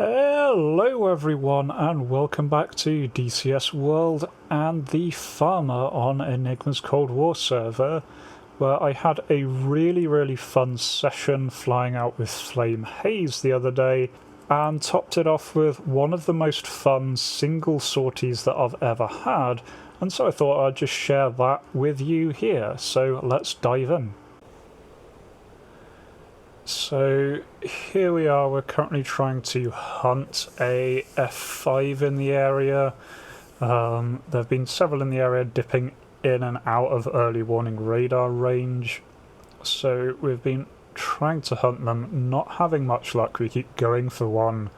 Hello everyone and welcome back to DCS World and the Farmer on Enigma's Cold War server, where I had a really fun session flying out with FlameHaze the other day and topped it off with one of the most fun single sorties that I've ever had, and so I thought I'd just share that with you here, so let's dive in. So here we are, we're currently trying to hunt a F5 in the area. There have been several in the area dipping in and out of early warning radar range. So we've been trying to hunt them, not having much luck. We keep going for one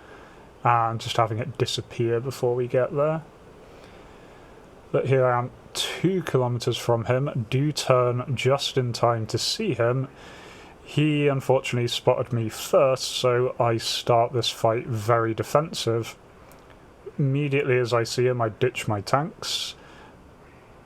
and just having it disappear before we get there. But here I am 2 kilometers from him, do turn just in time to see him. He unfortunately spotted me first, so I start this fight very defensive. Immediately as I see him, I ditch my tanks.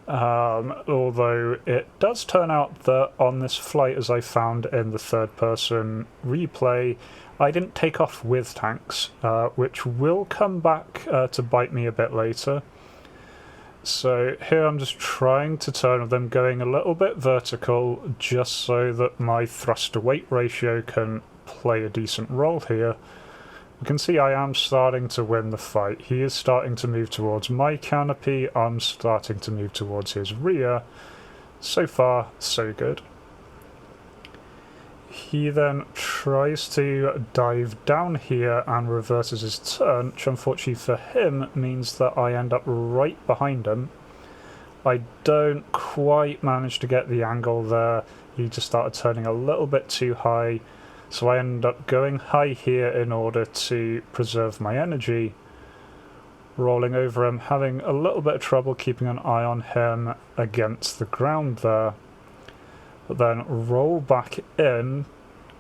Although it does turn out that on this flight, as I found in the third-person replay, I didn't take off with tanks, which will come back to bite me a bit later. So here I'm just trying to turn with them, going a little bit vertical just so that my thrust to weight ratio can play a decent role here. You can see I am starting to win the fight. He is starting to move towards my canopy, I'm starting to move towards his rear. So far, so good. He then tries to dive down here and reverses his turn, which unfortunately for him means that I end up right behind him. I don't quite manage to get the angle there. He just started turning a little bit too high, so I end up going high here in order to preserve my energy. Rolling over him, having a little bit of trouble keeping an eye on him against the ground there. But then roll back in,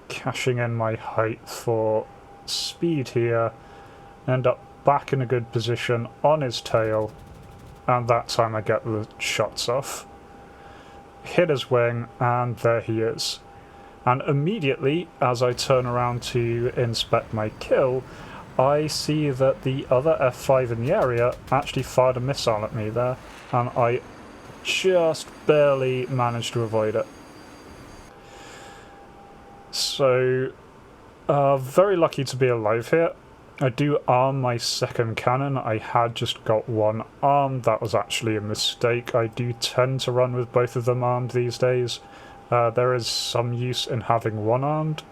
cashing in my height for speed here, end up back in a good position on his tail, and that time I get the shots off. Hit his wing, and there he is. And immediately, as I turn around to inspect my kill, I see that the other F5 in the area actually fired a missile at me there, and I just barely managed to avoid it. So, very lucky to be alive here. I do arm my second cannon. I had just got one armed. That was actually a mistake. I do tend to run with both of them armed these days. There is some use in having one armed.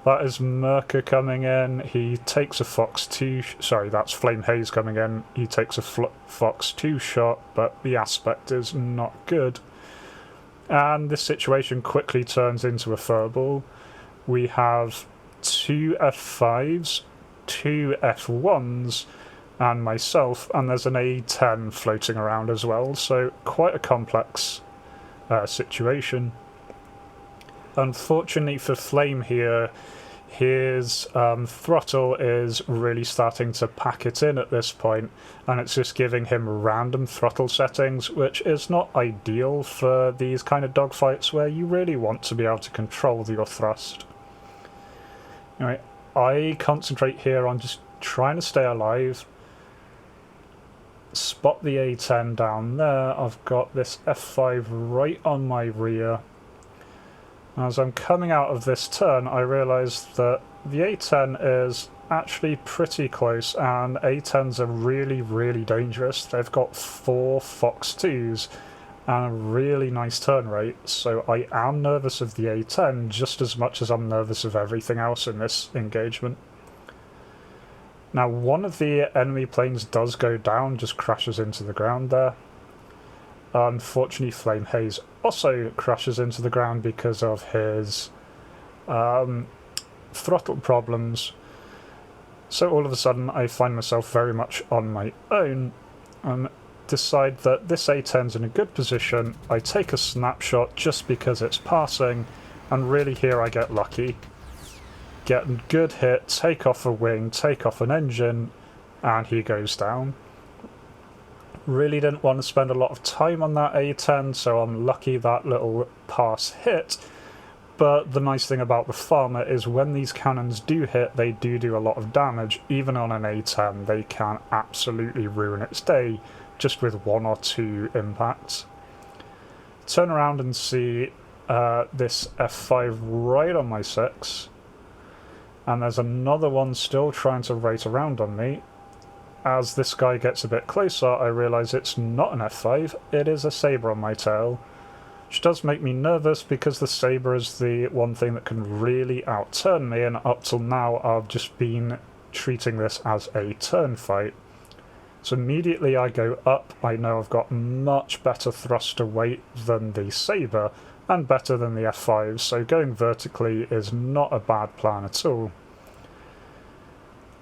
That is Merker coming in. He takes a Fox 2... Sorry, that's FlameHaze coming in. He takes a Fox 2 shot, but the aspect is not good. And this situation quickly turns into a furball. We have 2 F5s, 2 F1s, and myself, and there's an A10 floating around as well, so quite a complex situation. Unfortunately for Flame here, his throttle is really starting to pack it in at this point, and it's just giving him random throttle settings, which is not ideal for these kind of dogfights where you really want to be able to control your thrust. Anyway, I concentrate here on just trying to stay alive. Spot the A10 down there. I've got this F5 right on my rear. As I'm coming out of this turn, I realise that the A10 is actually pretty close, and A10s are really dangerous. They've got 4 Fox 2s and a really nice turn rate, so I am nervous of the A10 just as much as I'm nervous of everything else in this engagement. Now, one of the enemy planes does go down, just crashes into the ground there. Unfortunately, FlameHaze also crashes into the ground because of his throttle problems. So all of a sudden, I find myself very much on my own. Decide that this A10's in a good position. I take a snapshot just because it's passing, and really here I get lucky. Get a good hit, take off a wing, take off an engine, and he goes down. Really didn't want to spend a lot of time on that A10, so I'm lucky that little pass hit. But the nice thing about the Farmer is when these cannons do hit, they do a lot of damage. Even on an A10, they can absolutely ruin its day just with 1 or 2 impacts. Turn around and see this F5 right on my 6. And there's another one still trying to rate around on me. As this guy gets a bit closer, I realise it's not an F5, it is a Sabre on my tail. Which does make me nervous because the Sabre is the one thing that can really outturn me, and up till now I've just been treating this as a turn fight. So immediately I go up, I know I've got much better thruster weight than the Sabre, and better than the F5, so going vertically is not a bad plan at all.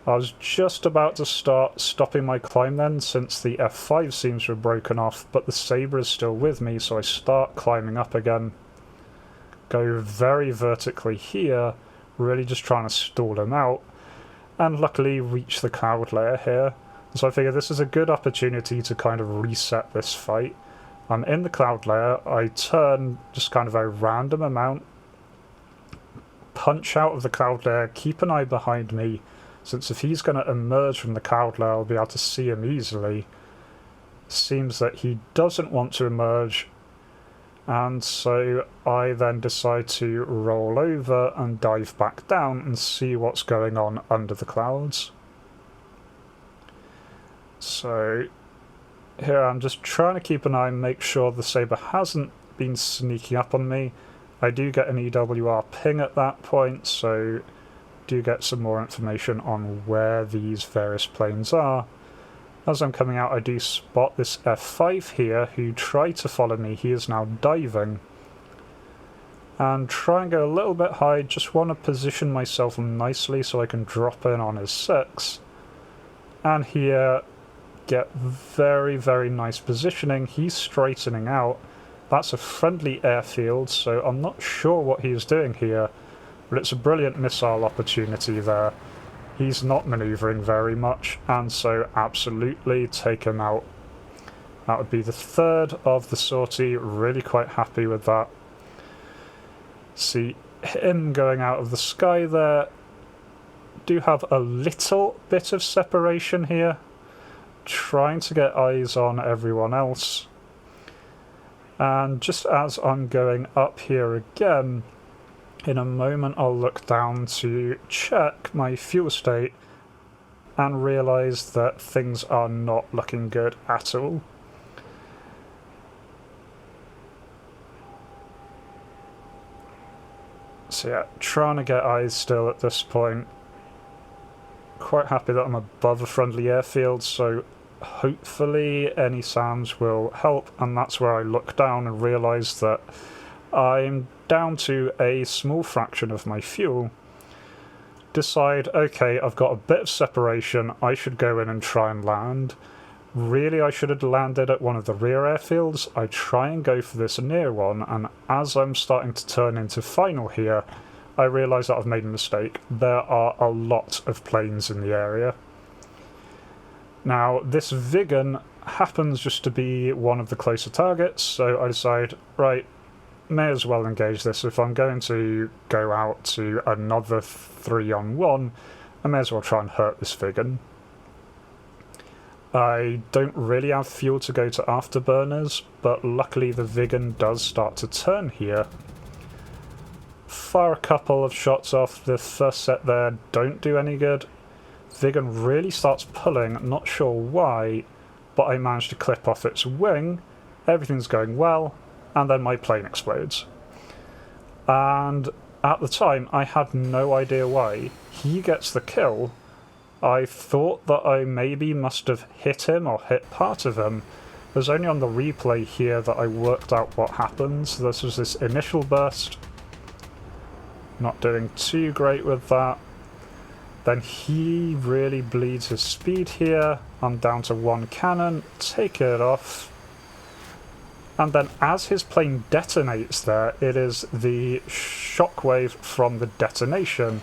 I was just about to start stopping my climb then, since the F5 seems to have broken off, but the Sabre is still with me, so I start climbing up again. Go very vertically here, really just trying to stall him out, and luckily reach the cloud layer here. So I figure this is a good opportunity to kind of reset this fight. I'm in the cloud layer, I turn just kind of a random amount, punch out of the cloud layer, keep an eye behind me, since if he's going to emerge from the cloud layer, I'll be able to see him easily. Seems that he doesn't want to emerge, and so I then decide to roll over and dive back down and see what's going on under the clouds. So here I'm just trying to keep an eye and make sure the Sabre hasn't been sneaking up on me. I do get an EWR ping at that point, so do get some more information on where these various planes are. As I'm coming out, I do spot this F5 here who tried to follow me. He is now diving. And try and go a little bit high, just want to position myself nicely so I can drop in on his 6. And here, get very nice positioning. He's straightening out. That's a friendly airfield, so I'm not sure what he's doing here. But it's a brilliant missile opportunity there. He's not manoeuvring very much, and so absolutely take him out. That would be the 3rd of the sortie, really quite happy with that. See him going out of the sky there. Do have a little bit of separation here. Trying to get eyes on everyone else. And just as I'm going up here again, in a moment I'll look down to check my fuel state and realise that things are not looking good at all. So yeah, trying to get eyes still at this point. Quite happy that I'm above a friendly airfield, so hopefully any SAMs will help, and that's where I look down and realise that I'm down to a small fraction of my fuel. Decide, okay, I've got a bit of separation, I should go in and try and land. Really, I should have landed at one of the rear airfields. I try and go for this near one, and as I'm starting to turn into final here, I realise that I've made a mistake. There are a lot of planes in the area. Now, this Vigan happens just to be one of the closer targets, so I decide, right, may as well engage this. If I'm going to go out to another 3-on-1, I may as well try and hurt this Vigan. I don't really have fuel to go to afterburners, but luckily the Vigan does start to turn here. Fire a couple of shots off. The first set there don't do any good. Vigan really starts pulling, not sure why, but I managed to clip off its wing. Everything's going well, and then my plane explodes. And at the time, I had no idea why. He gets the kill. I thought that I maybe must have hit him or hit part of him. It was only on the replay here that I worked out what happened. So this was this initial burst. Not doing too great with that. Then he really bleeds his speed here. I'm down to 1 cannon. Take it off. And then as his plane detonates there, it is the shockwave from the detonation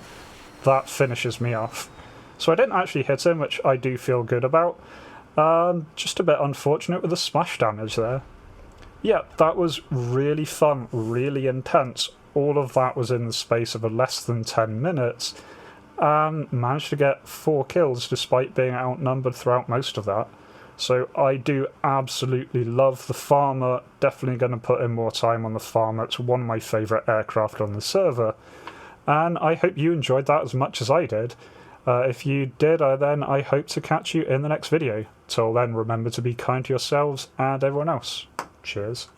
that finishes me off. So I didn't actually hit him, which I do feel good about. Just a bit unfortunate with the splash damage there. Yeah, that was really fun, really intense. all of that was in the space of less than 10 minutes, and managed to get 4 kills despite being outnumbered throughout most of that. So I do absolutely love the Farmer, definitely going to put in more time on the Farmer. It's one of my favourite aircraft on the server, and I hope you enjoyed that as much as I did. If you did, then I hope to catch you in the next video. Till then, remember to be kind to yourselves and everyone else. Cheers.